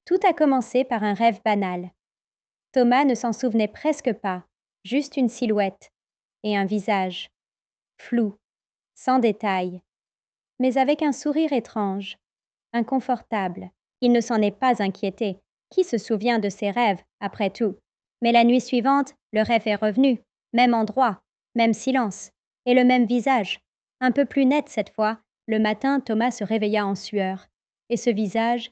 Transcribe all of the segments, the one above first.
Tout a commencé par un rêve banal. Thomas ne s'en souvenait presque pas, juste une silhouette et un visage, flou, sans détails, mais avec un sourire étrange, inconfortable. Il ne s'en est pas inquiété. Qui se souvient de ses rêves, après tout? Mais la nuit suivante, le rêve est revenu, même endroit, même silence, et le même visage. Un peu plus net cette fois, le matin, Thomas se réveilla en sueur. Et ce visage,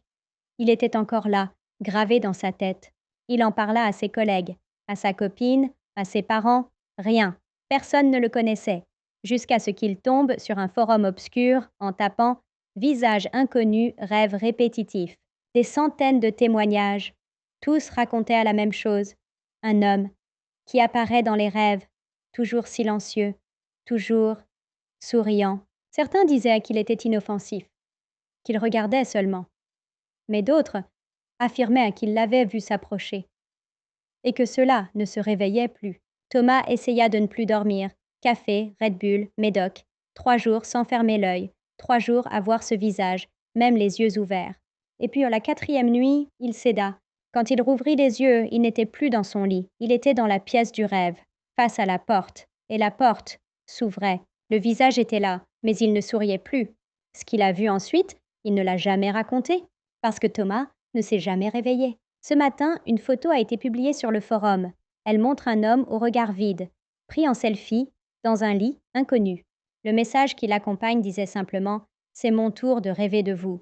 il était encore là, gravé dans sa tête. Il en parla à ses collègues, à sa copine, à ses parents, rien. Personne ne le connaissait, jusqu'à ce qu'il tombe sur un forum obscur en tapant Visage inconnu, rêve répétitif. Des centaines de témoignages, tous racontaient la même chose. Un homme qui apparaît dans les rêves, toujours silencieux, toujours souriant. Certains disaient qu'il était inoffensif, qu'il regardait seulement, mais d'autres affirmaient qu'il l'avait vu s'approcher et que cela ne se réveillait plus. Thomas essaya de ne plus dormir. Café, Red Bull, Médoc. 3 jours sans fermer l'œil. 3 jours à voir ce visage, même les yeux ouverts. Et puis, à la 4e nuit, il céda. Quand il rouvrit les yeux, il n'était plus dans son lit. Il était dans la pièce du rêve, face à la porte. Et la porte s'ouvrait. Le visage était là, mais il ne souriait plus. Ce qu'il a vu ensuite, il ne l'a jamais raconté, parce que Thomas ne s'est jamais réveillé. Ce matin, une photo a été publiée sur le forum. Elle montre un homme au regard vide, pris en selfie, dans un lit inconnu. Le message qui l'accompagne disait simplement « C'est mon tour de rêver de vous ».